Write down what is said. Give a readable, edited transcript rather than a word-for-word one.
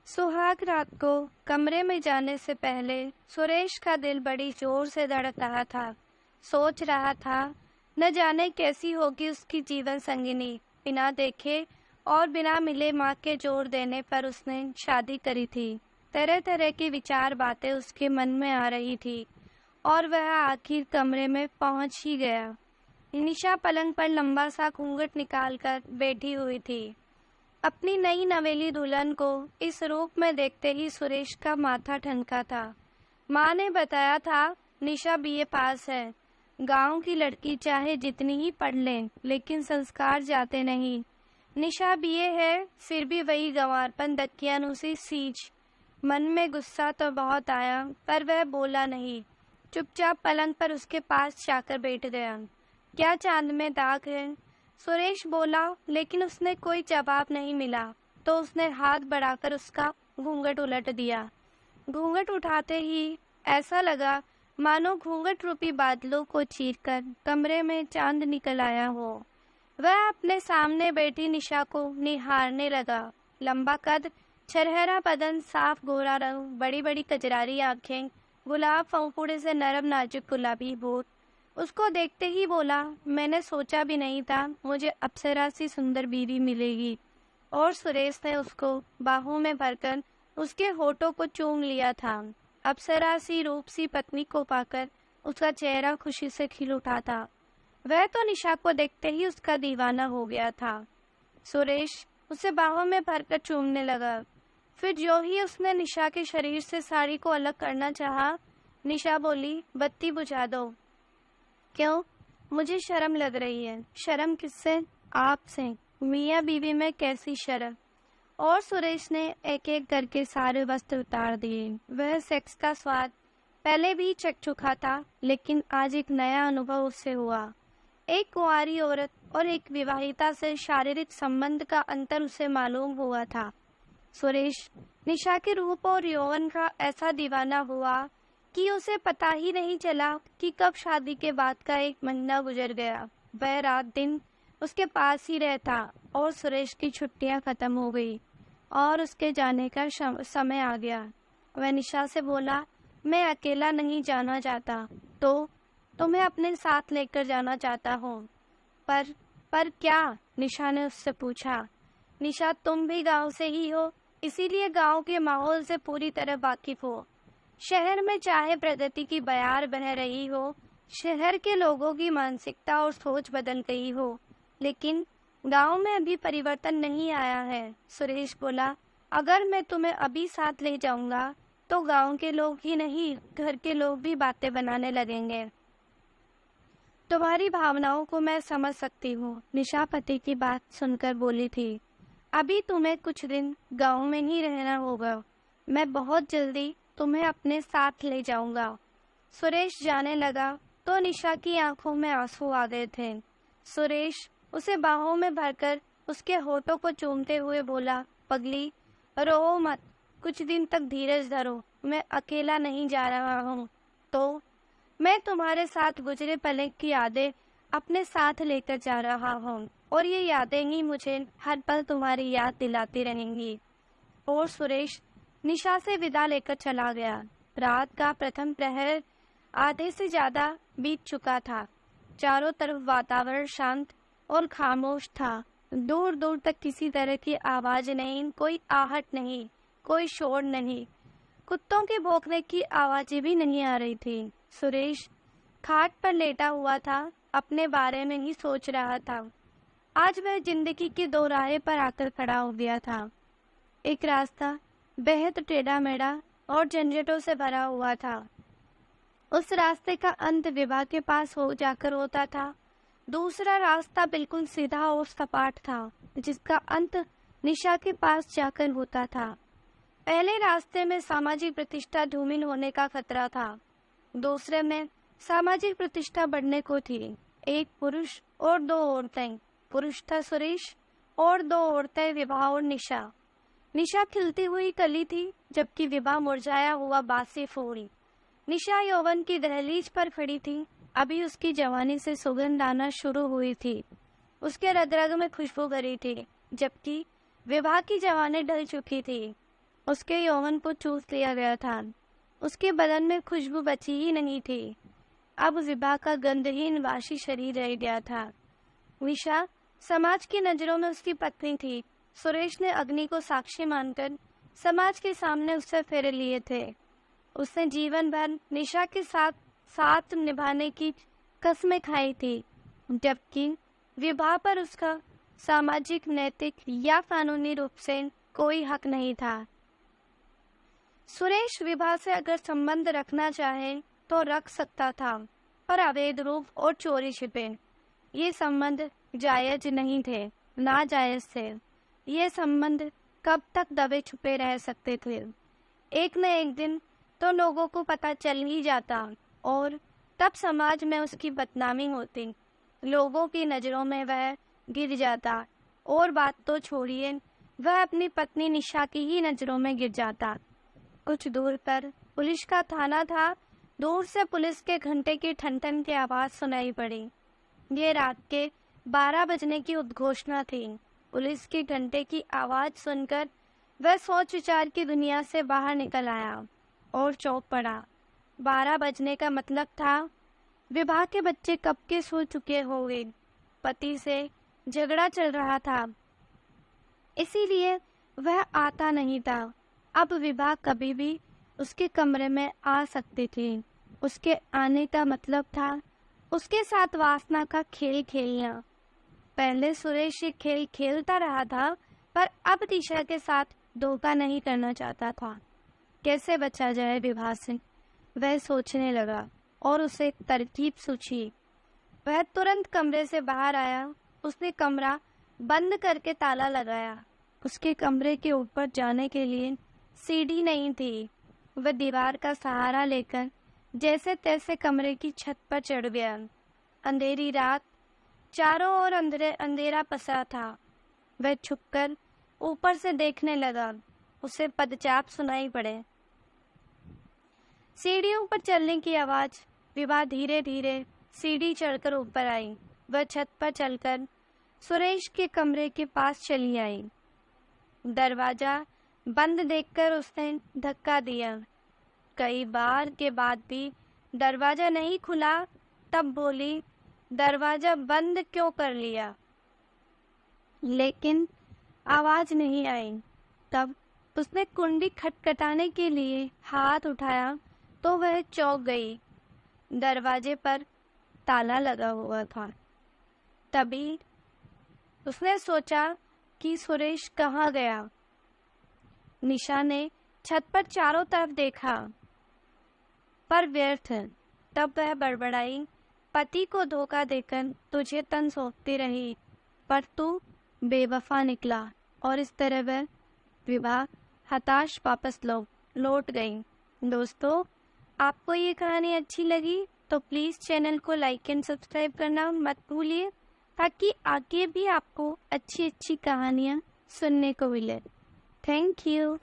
सुहाग रात को कमरे में जाने से पहले सुरेश का दिल बड़ी जोर से धड़क रहा था। सोच रहा था न जाने कैसी होगी उसकी जीवन संगिनी। बिना देखे और बिना मिले माँ के जोर देने पर उसने शादी करी थी। तरह तरह की विचार बातें उसके मन में आ रही थी और वह आखिर कमरे में पहुंच ही गया। निशा पलंग पर लंबा सा घूंघट निकालकर बैठी हुई थी। अपनी नई नवेली दुल्हन को इस रूप में देखते ही सुरेश का माथा ठनका था। माँ ने बताया था निशा बीए पास है। गांव की लड़की चाहे जितनी ही पढ़ ले लेकिन संस्कार जाते नहीं। निशा बीए है फिर भी वही गंवारपन दकियानुसी सींच। मन में गुस्सा तो बहुत आया पर वह बोला नहीं। चुपचाप पलंग पर उसके पास जाकर बैठ गया। क्या चांद में दाग है? सुरेश बोला लेकिन उसने कोई जवाब नहीं मिला तो उसने हाथ बढ़ाकर उसका घूंघट उलट दिया। घूंघट उठाते ही ऐसा लगा मानो घूंघट रूपी बादलों को चीरकर कमरे में चांद निकल आया हो। वह अपने सामने बैठी निशा को निहारने लगा। लंबा कद, छरहरा बदन, साफ गोरा रंग, बड़ी बड़ी कजरारी आंखें, गुलाब फंफूड़े से नरम नाजुक गुलाबी होठ। उसको देखते ही बोला, मैंने सोचा भी नहीं था मुझे अप्सरा सी सुंदर बीवी मिलेगी। और सुरेश ने उसको बाहों में भरकर उसके होठों को चूम लिया था। अप्सरा सी रूप सी पत्नी को पाकर उसका चेहरा खुशी से खिल उठा था। वह तो निशा को देखते ही उसका दीवाना हो गया था। सुरेश उसे बाहों में भरकर चूमने लगा। फिर जो ही उसने निशा के शरीर से साड़ी को अलग करना चाहा, निशा बोली, बत्ती बुझा दो। क्यों? मुझे शर्म लग रही है। शर्म किससे? आपसे। मियाँ बीवी में कैसी शर्म? और सुरेश ने एक एक करके सारे वस्त्र उतार दिए। वह सेक्स का स्वाद पहले भी चख चुका था लेकिन आज एक नया अनुभव उससे हुआ। एक कुंवारी औरत और एक विवाहिता से शारीरिक संबंध का अंतर उसे मालूम हुआ था। सुरेश निशा के रूप और यौवन का ऐसा दीवाना हुआ कि उसे पता ही नहीं चला कि कब शादी के बाद का एक महीना गुजर गया। वह रात दिन उसके पास ही रहता और सुरेश की छुट्टियां खत्म हो गई और उसके जाने का समय आ गया। वह निशा से बोला, मैं अकेला नहीं जाना चाहता, तो तुम्हें अपने साथ लेकर जाना चाहता हूँ। पर क्या? निशा ने उससे पूछा। निशा, तुम भी गांव से ही हो, इसीलिए गांव के माहौल से पूरी तरह वाकिफ हो। शहर में चाहे प्रगति की बयार बह रही हो, शहर के लोगों की मानसिकता और सोच बदल गई हो, लेकिन गांव में अभी परिवर्तन नहीं आया है। सुरेश बोला, अगर मैं तुम्हें अभी साथ ले जाऊंगा तो गांव के लोग ही नहीं घर के लोग भी बातें बनाने लगेंगे। तुम्हारी भावनाओं को मैं समझ सकती हूँ। निशा पति की बात सुनकर बोली थी, अभी तुम्हें कुछ दिन गांव में ही रहना होगा। मैं बहुत जल्दी तुम्हें अपने साथ ले जाऊंगा। सुरेश जाने लगा तो निशा की आंखों में आंसू आ गए थे। सुरेश उसे बाहों में भरकर उसके होठों को चूमते हुए बोला, पगली, रो मत, कुछ दिन तक धीरज धरो। मैं अकेला नहीं जा रहा हूँ, तो मैं तुम्हारे साथ गुजरे पल की यादें अपने साथ लेकर जा रहा हूँ और ये यादें ही मुझे हर पल तुम्हारी याद दिलाती रहेंगी। और सुरेश निशा से विदा लेकर चला गया। रात का प्रथम प्रहर आधे से ज्यादा बीत चुका था। चारों तरफ वातावरण शांत और खामोश था। दूर दूर तक किसी तरह की आवाज नहीं, कोई आहट नहीं, कोई शोर नहीं। कुत्तों के भौंकने की आवाजें भी नहीं आ रही थी। सुरेश खाट पर लेटा हुआ था, अपने बारे में ही सोच रहा था। आज वह जिंदगी की दो राहें पर आकर खड़ा हो गया था। एक रास्ता बेहद टेढ़ा मेढ़ा और झंझटों से भरा हुआ था। उस रास्ते का अंत विवाह के पास हो जाकर होता था। दूसरा रास्ता बिल्कुल सीधा और सपाट था, जिसका अंत निशा के पास जाकर होता था। पहले रास्ते में सामाजिक प्रतिष्ठा धूमिल होने का खतरा था। दूसरे में सामाजिक प्रतिष्ठा बढ़ने को थी। एक पुरुष और दो औरतें। पुरुष था सुरेश और दो औरतें विवाह और निशा। निशा खिलती हुई कली थी जबकि विवाह मुरझाया हुआ बासी फूल। निशा यौवन की दहलीज पर खड़ी थी। अभी उसकी जवानी से सुगंध आना शुरू हुई थी। उसके रग रग में खुशबू भरी थी, जबकि विवाह की जवानी ढल चुकी थी। उसके यौवन को चूस लिया गया था। उसके बदन में खुशबू बची ही नहीं थी। अब विभा का गंधहीन वाशी शरीर रह गया था। निशा समाज की नजरों में उसकी पत्नी थी। सुरेश ने अग्नि को साक्षी मानकर समाज के सामने उससे फेरे लिए थे। उसने जीवन भर निशा के साथ साथ निभाने की कस्में खाई थी, जबकि विवाह पर उसका सामाजिक, नैतिक या कानूनी रूप से कोई हक नहीं था। सुरेश विभा से अगर संबंध रखना चाहे तो रख सकता था, पर अवैध रूप और चोरी छिपे ये संबंध जायज नहीं थे, नाजायज थे। ये संबंध कब तक दबे छुपे रह सकते थे? एक न एक दिन तो लोगों को पता चल ही जाता और तब समाज में उसकी बदनामी होती। लोगों की नज़रों में वह गिर जाता और बात तो छोड़िए, वह अपनी पत्नी निशा की ही नज़रों में गिर जाता। कुछ दूर पर पुलिस का थाना था। दूर से पुलिस के घंटे की ठन-ठन की आवाज़ सुनाई पड़ी। ये रात के 12 बजने की उद्घोषणा थी। पुलिस के घंटे की आवाज़ सुनकर वह सोच विचार की दुनिया से बाहर निकल आया और चौंक पड़ा। 12 बजने का मतलब था विवाह के बच्चे कब के सो चुके होंगे। पति से झगड़ा चल रहा था, इसीलिए वह आता नहीं था। अब विवाह कभी भी उसके कमरे में आ सकती थी। उसके आने का मतलब था उसके साथ वासना का खेल खेलना। पहले सुरेश ये खेल खेलता रहा था, पर अब निशा के साथ धोखा नहीं करना चाहता था। कैसे बचा जाए विवाह से, वह सोचने लगा और उसे एक तरकीब सूझी। वह तुरंत कमरे से बाहर आया। उसने कमरा बंद करके ताला लगाया। उसके कमरे के ऊपर जाने के लिए सीढ़ी नहीं थी। वह दीवार का सहारा लेकर जैसे तैसे कमरे की छत पर चढ़ गया। अंधेरी रात, चारों ओर अंधेरा पसरा था। वह छुपकर ऊपर से देखने लगा। उसे पदचाप सुनाई पड़े, सीढ़ियों पर चलने की आवाज। विभा धीरे धीरे सीढ़ी चढ़कर ऊपर आई। वह छत पर चलकर सुरेश के कमरे के पास चली आई। दरवाजा बंद देखकर उसने धक्का दिया। कई बार के बाद भी दरवाजा नहीं खुला। तब बोली, दरवाजा बंद क्यों कर लिया? लेकिन आवाज नहीं आई। तब उसने कुंडी खटखटाने के लिए हाथ उठाया तो वह चौंक गई। दरवाजे पर ताला लगा हुआ था। तभी उसने सोचा कि सुरेश कहाँ गया। निशा ने छत पर चारों तरफ देखा, पर व्यर्थ। तब वह बड़बड़ाई, पति को धोखा देकर तुझे तन सौंपती रही, पर तू बेवफा निकला। और इस तरह वह विवाह हताश वापस लौट गई। दोस्तों, आपको ये कहानी अच्छी लगी तो प्लीज़ चैनल को लाइक एंड सब्सक्राइब करना मत भूलिए, ताकि आगे भी आपको अच्छी अच्छी कहानियाँ सुनने को मिले। Thank you.